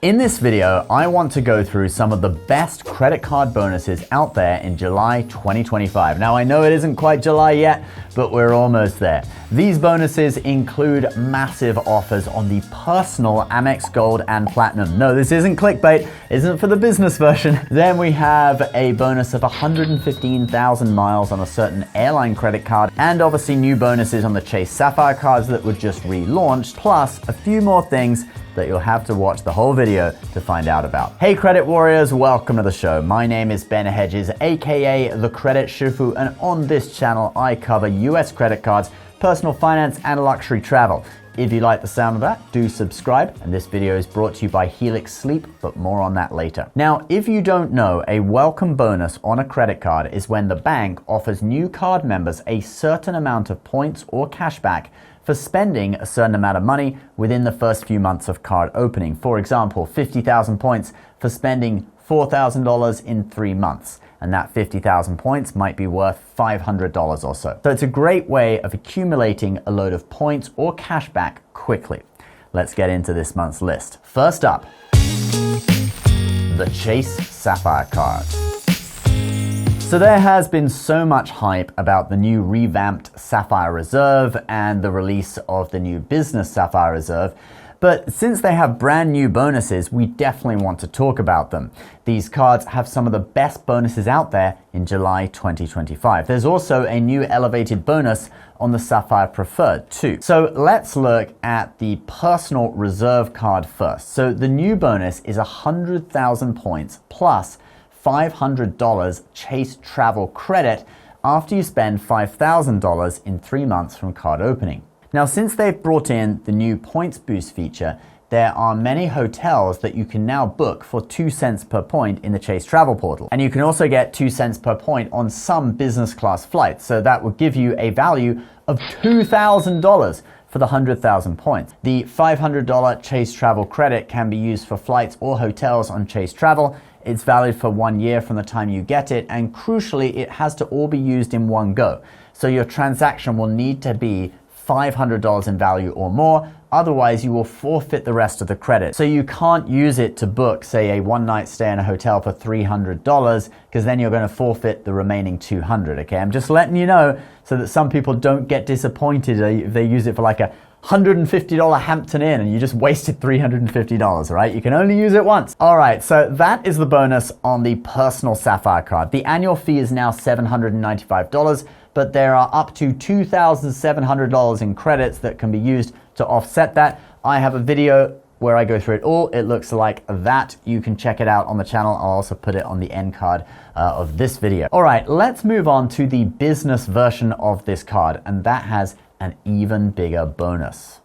In this video, I want to go through some of the best credit card bonuses out there in July 2025. Now, I know it isn't quite July yet, but we're almost there. These bonuses include massive offers on the personal Amex Gold and Platinum. No, this isn't clickbait, isn't for the business version. Then we have a bonus of 115,000 miles on a certain airline credit card, and obviously new bonuses on the Chase Sapphire cards that were just relaunched, plus a few more things that you'll have to watch the whole video to find out about. Hey credit warriors, welcome to the show. My name is Ben Hedges, aka the Credit Shifu, and on this channel I cover US credit cards, personal finance, and luxury travel. If you like the sound of that, do subscribe, and this video is brought to you by Helix Sleep, but more on that later. Now, if you don't know, a welcome bonus on a credit card is when the bank offers new card members a certain amount of points or cashback for spending a certain amount of money within the first few months of card opening. For example, 50,000 points for spending $4,000 in 3 months. And that 50,000 points might be worth $500 or so. So it's a great way of accumulating a load of points or cashback quickly. Let's get into this month's list. First up, the Chase Sapphire card. So there has been so much hype about the new revamped Sapphire Reserve and the release of the new business Sapphire Reserve. But since they have brand new bonuses, we definitely want to talk about them. These cards have some of the best bonuses out there in July 2025. There's also a new elevated bonus on the Sapphire Preferred too. So let's look at the personal reserve card first. So the new bonus is 100,000 points plus $500 Chase travel credit after you spend $5,000 in 3 months from card opening. Now, since they've brought in the new points boost feature, there are many hotels that you can now book for 2 cents per point in the Chase travel portal. And you can also get 2 cents per point on some business class flights. So that would give you a value of $2,000 for the 100,000 points. The $500 Chase travel credit can be used for flights or hotels on Chase Travel. It's valid for 1 year from the time you get it, and crucially, it has to all be used in one go. So your transaction will need to be $500 in value or more, otherwise you will forfeit the rest of the credit. So you can't use it to book, say, a one-night stay in a hotel for $300, because then you're going to forfeit the remaining $200, okay? I'm just letting you know so that some people don't get disappointed if they use it for like a $150 Hampton Inn and you just wasted $350, right? You can only use it once. All right, so that is the bonus on the personal Sapphire card. The annual fee is now $795, but there are up to $2,700 in credits that can be used to offset that. I have a video where I go through it all. It looks like that. You can check it out on the channel. I'll also put it on the end card of this video. All right, let's move on to the business version of this card, and that has an even bigger bonus.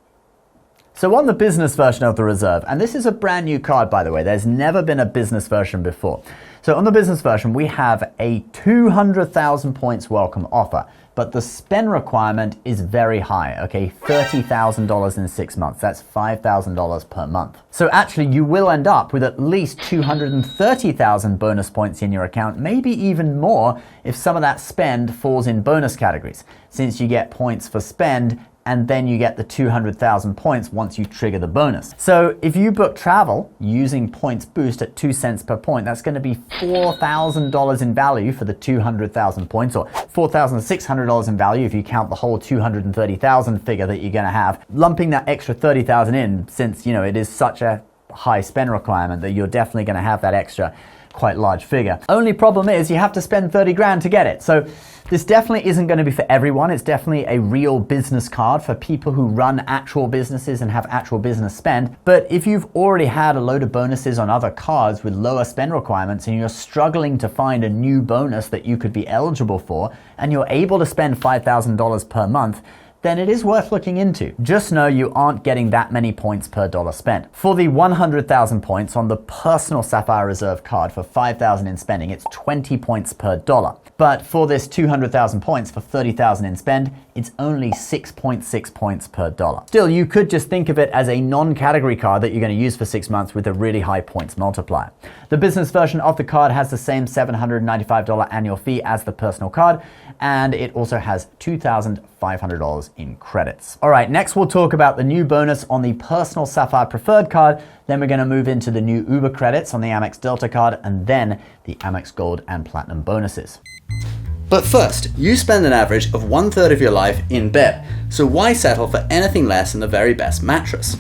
So on the business version of the Reserve, and this is a brand new card, by the way, there's never been a business version before. So on the business version, we have a 200,000 points welcome offer, but the spend requirement is very high, okay? $30,000 in 6 months. That's $5,000 per month. So actually, you will end up with at least 230,000 bonus points in your account, maybe even more if some of that spend falls in bonus categories, since you get points for spend and then you get the 200,000 points once you trigger the bonus. So if you book travel using points boost at 2 cents per point, that's going to be $4,000 in value for the 200,000 points, or $4,600 in value if you count the whole 230,000 figure that you're going to have. Lumping that extra 30,000 in, since it is such a high spend requirement that you're definitely going to have that extra quite large figure. Only problem is you have to spend 30 grand to get it. So this definitely isn't going to be for everyone. It's definitely a real business card for people who run actual businesses and have actual business spend. But if you've already had a load of bonuses on other cards with lower spend requirements and you're struggling to find a new bonus that you could be eligible for, and you're able to spend $5,000 per month, then it is worth looking into. Just know you aren't getting that many points per dollar spent. For the 100,000 points on the personal Sapphire Reserve card for $5,000 in spending, it's 20 points per dollar. But for this 200,000 points for $30,000 in spend, it's only 6.6 points per dollar. Still, you could just think of it as a non-category card that you're going to use for 6 months with a really high points multiplier. The business version of the card has the same $795 annual fee as the personal card, and it also has $2,500 $500 in credits. All right, next we'll talk about the new bonus on the personal Sapphire Preferred card. Then we're going to move into the new Uber credits on the Amex Delta card, and then the Amex Gold and Platinum bonuses. But first, you spend an average of 1/3 of your life in bed, so why settle for anything less than the very best mattress?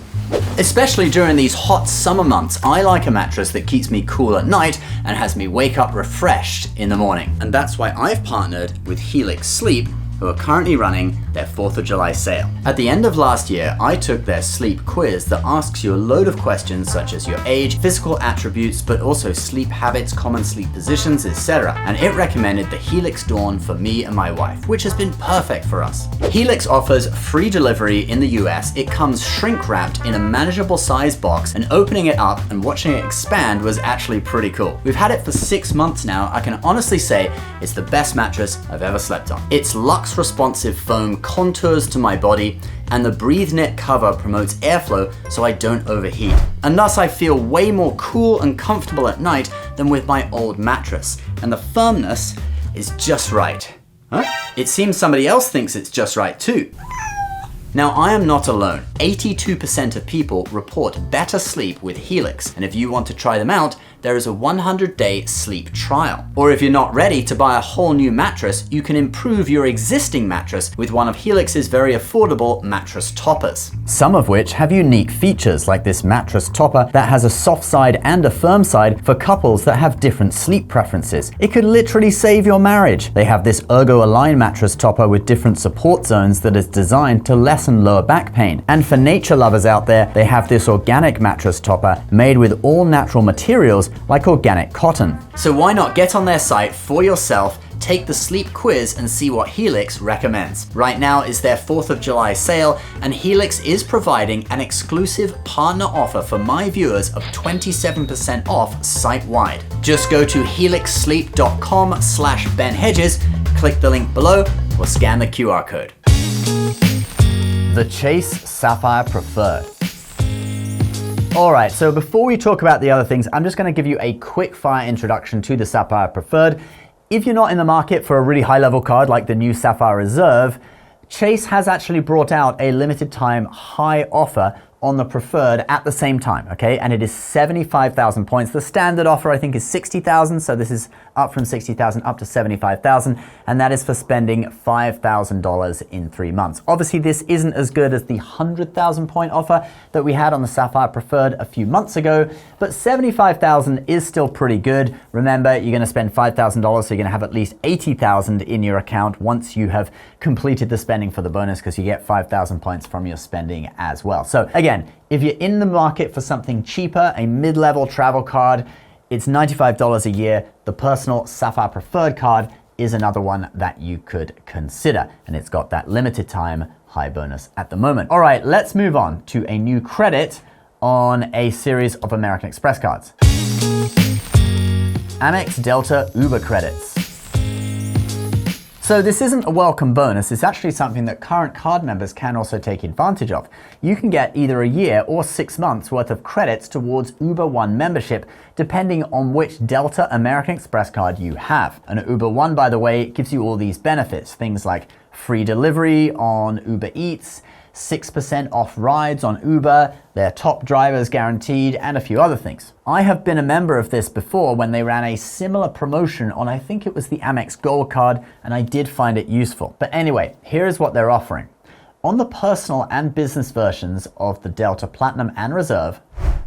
Especially during these hot summer months, I like a mattress that keeps me cool at night and has me wake up refreshed in the morning. And that's why I've partnered with Helix Sleep, who are currently running their 4th of July sale. At the end of last year, I took their sleep quiz that asks you a load of questions such as your age, physical attributes, but also sleep habits, common sleep positions, etc. And it recommended the Helix Dawn for me and my wife, which has been perfect for us. Helix offers free delivery in the US. It comes shrink wrapped in a manageable size box, and opening it up and watching it expand was actually pretty cool. We've had it for 6 months now. I can honestly say it's the best mattress I've ever slept on. It's luxe responsive foam contours to my body, and the Breathe Knit cover promotes airflow so I don't overheat. And thus I feel way more cool and comfortable at night than with my old mattress. And the firmness is just right. Huh? It seems somebody else thinks it's just right too. Now, I am not alone. 82% of people report better sleep with Helix. And if you want to try them out, there is a 100-day sleep trial. Or if you're not ready to buy a whole new mattress, you can improve your existing mattress with one of Helix's very affordable mattress toppers. Some of which have unique features, like this mattress topper that has a soft side and a firm side for couples that have different sleep preferences. It could literally save your marriage. They have this Ergo-Align mattress topper with different support zones that is designed to lessen lower back pain. And for nature lovers out there, they have this organic mattress topper made with all natural materials like organic cotton. So why not get on their site for yourself, take the sleep quiz, and see what Helix recommends. Right now is their 4th of July sale, and Helix is providing an exclusive partner offer for my viewers of 27% off site-wide. Just go to helixsleep.com/BenHedges, click the link below, or scan the QR code. The Chase Sapphire Preferred. All right, so before we talk about the other things, I'm just going to give you a quick fire introduction to the Sapphire Preferred. If you're not in the market for a really high level card like the new Sapphire Reserve, Chase has actually brought out a limited time high offer on the Preferred at the same time, okay? And it is 75,000 points. The standard offer, I think, is 60,000, so this is up from 60,000 up to 75,000, and that is for spending $5,000 in 3 months. Obviously, this isn't as good as the 100,000 point offer that we had on the Sapphire Preferred a few months ago, but 75,000 is still pretty good. Remember, you're gonna spend $5,000, so you're gonna have at least 80,000 in your account once you have completed the spending for the bonus, because you get 5,000 points from your spending as well. So again, if you're in the market for something cheaper, a mid-level travel card, it's $95 a year. The personal Sapphire Preferred card is another one that you could consider, and it's got that limited time high bonus at the moment. All right, let's move on to a new credit on a series of American Express cards. Amex Delta Uber credits. So this isn't a welcome bonus, it's actually something that current card members can also take advantage of. You can get either a year or 6 months worth of credits towards Uber One membership, depending on which Delta American Express card you have. And Uber One, by the way, gives you all these benefits, things like free delivery on Uber Eats, 6% off rides on Uber, their top drivers guaranteed, and a few other things. I have been a member of this before when they ran a similar promotion on, I think it was the Amex Gold card, and I did find it useful. But anyway, here's what they're offering. On the personal and business versions of the Delta Platinum and Reserve,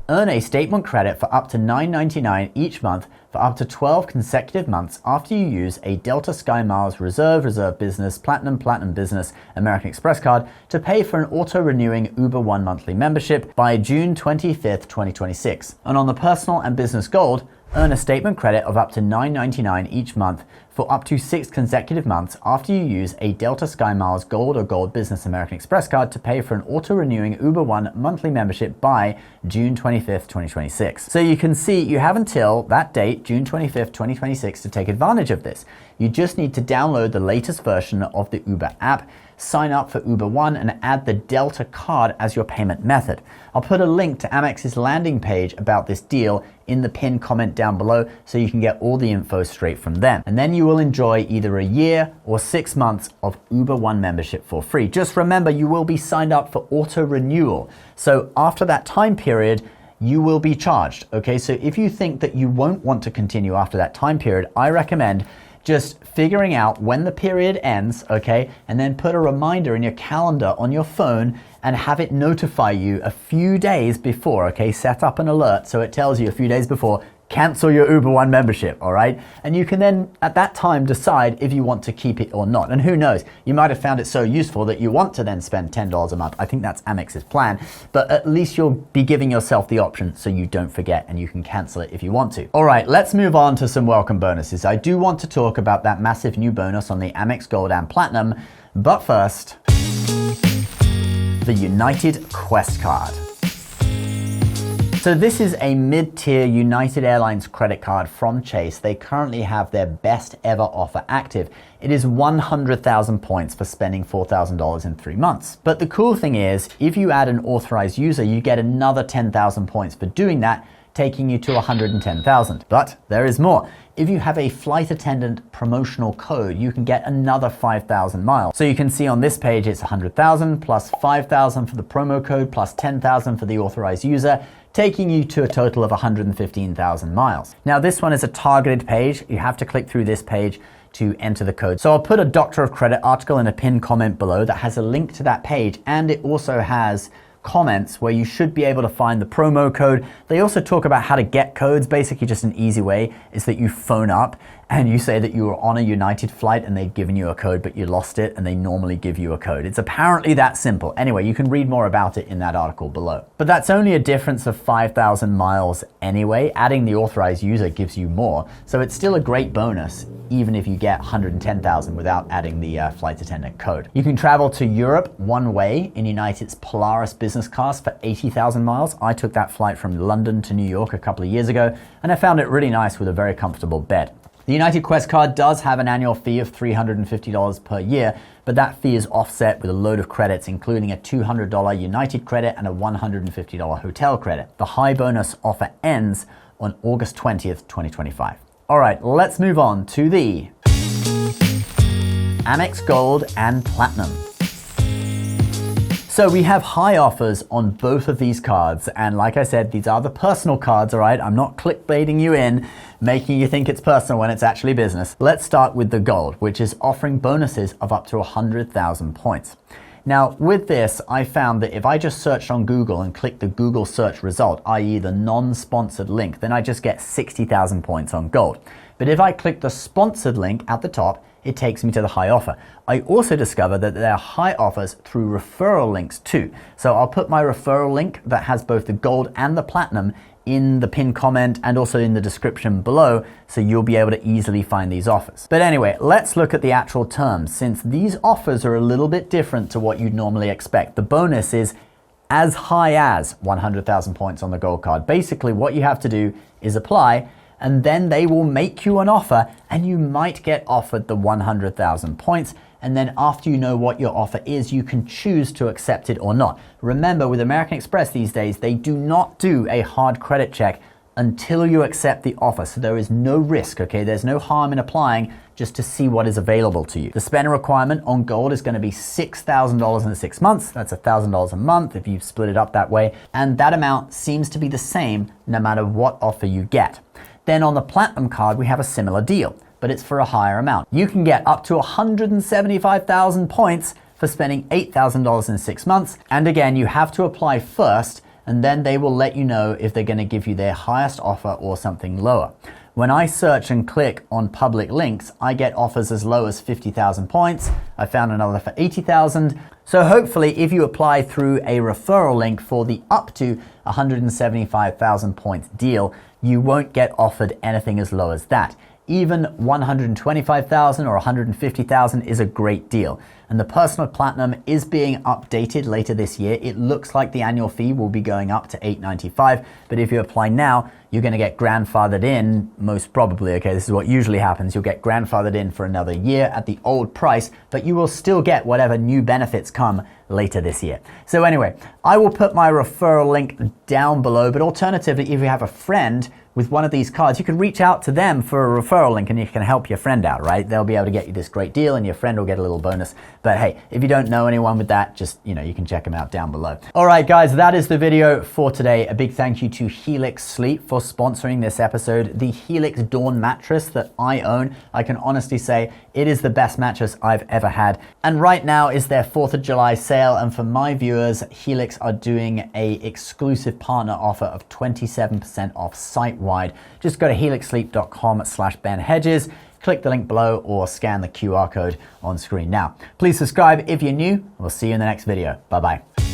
earn a statement credit for up to $9.99 each month for up to 12 consecutive months after you use a Delta SkyMiles Reserve, Reserve Business, Platinum, Platinum Business, American Express card to pay for an auto-renewing Uber One monthly membership by June 25th, 2026. And on the personal and business gold, earn a statement credit of up to $9.99 each month for up to 6 consecutive months after you use a Delta SkyMiles Gold or Gold Business American Express card to pay for an auto-renewing Uber One monthly membership by June 25th, 2026. So you can see you have until that date, June 25th, 2026, to take advantage of this. You just need to download the latest version of the Uber app, sign up for Uber One and add the Delta card as your payment method. I'll put a link to Amex's landing page about this deal in the pinned comment down below so you can get all the info straight from them. And then you will enjoy either a year or 6 months of Uber One membership for free. Just remember, you will be signed up for auto renewal. So after that time period, you will be charged, okay? So if you think that you won't want to continue after that time period, I recommend just figuring out when the period ends, okay? And then put a reminder in your calendar on your phone and have it notify you a few days before, okay? Set up an alert so it tells you a few days before, cancel your Uber One membership, all right? And you can then, at that time, decide if you want to keep it or not. And who knows, you might have found it so useful that you want to then spend $10 a month. I think that's Amex's plan, but at least you'll be giving yourself the option so you don't forget and you can cancel it if you want to. All right, let's move on to some welcome bonuses. I do want to talk about that massive new bonus on the Amex Gold and Platinum, but first, the United Quest card. So this is a mid-tier United Airlines credit card from Chase. They currently have their best ever offer active. It is 100,000 points for spending $4,000 in 3 months. But the cool thing is, if you add an authorized user, you get another 10,000 points for doing that, taking you to 110,000. But there is more. If you have a flight attendant promotional code, you can get another 5,000 miles. So you can see on this page, it's 100,000 plus 5,000 for the promo code plus 10,000 for the authorized user, taking you to a total of 115,000 miles. Now this one is a targeted page. You have to click through this page to enter the code. So I'll put a Doctor of Credit article in a pinned comment below that has a link to that page, and it also has comments where you should be able to find the promo code. They also talk about how to get codes. Basically just an easy way is that you phone up and you say that you were on a United flight and they've given you a code but you lost it, and they normally give you a code. It's apparently that simple. Anyway, you can read more about it in that article below. But that's only a difference of 5,000 miles anyway. Adding the authorized user gives you more. So it's still a great bonus even if you get 110,000 without adding the flight attendant code. You can travel to Europe one way in United's Polaris business class for 80,000 miles. I took that flight from London to New York a couple of years ago, and I found it really nice with a very comfortable bed. The United Quest card does have an annual fee of $350 per year, but that fee is offset with a load of credits, including a $200 United credit and a $150 hotel credit. The high bonus offer ends on August 20th, 2025. All right, let's move on to the Amex Gold and Platinum. So we have high offers on both of these cards, and like I said, these are the personal cards, all right? I'm not clickbaiting you in, making you think it's personal when it's actually business. Let's start with the Gold, which is offering bonuses of up to 100,000 points. Now, with this, I found that if I just searched on Google and clicked the Google search result, i.e. the non-sponsored link, then I just get 60,000 points on Gold. But if I click the sponsored link at the top, it takes me to the high offer. I also discovered that there are high offers through referral links too. So I'll put my referral link that has both the Gold and the Platinum in the pinned comment and also in the description below, so you'll be able to easily find these offers. But anyway, let's look at the actual terms, since these offers are a little bit different to what you'd normally expect. The bonus is as high as 100,000 points on the Gold card. Basically, what you have to do is apply, and then they will make you an offer, and you might get offered the 100,000 points. And then after you know what your offer is, you can choose to accept it or not. Remember, with American Express these days, they do not do a hard credit check until you accept the offer. So there is no risk, okay? There's no harm in applying just to see what is available to you. The spend requirement on Gold is going to be $6,000 in 6 months. That's $1,000 a month if you split it up that way. And that amount seems to be the same no matter what offer you get. Then on the Platinum card, we have a similar deal, but it's for a higher amount. You can get up to 175,000 points for spending $8,000 in 6 months. And again, you have to apply first, and then they will let you know if they're going to give you their highest offer or something lower. When I search and click on public links, I get offers as low as 50,000 points. I found another for 80,000. So hopefully, if you apply through a referral link for the up to 175,000 points deal, you won't get offered anything as low as that. Even 125,000 or 150,000 is a great deal. and the personal platinum is being updated later this year. It looks like the annual fee will be going up to $895, but if you apply now, you're going to get grandfathered in, most probably. Okay, this is what usually happens. You'll get grandfathered in for another year at the old price, but you will still get whatever new benefits come later this year. So anyway, I will put my referral link down below, but alternatively, if you have a friend with one of these cards, you can reach out to them for a referral link and you can help your friend out, right? They'll be able to get you this great deal and your friend will get a little bonus. But hey, if you don't know anyone with that, just, you can check them out down below. All right, guys, that is the video for today. A big thank you to Helix Sleep for sponsoring this episode. The Helix Dawn mattress that I own, I can honestly say it is the best mattress I've ever had. And right now is their 4th of July sale. And for my viewers, Helix are doing a exclusive partner offer of 27% off site-wide. Just go to helixsleep.com/Ben Hedges, click the link below or scan the QR code on screen now. Please subscribe if you're new. We'll see you in the next video. Bye-bye.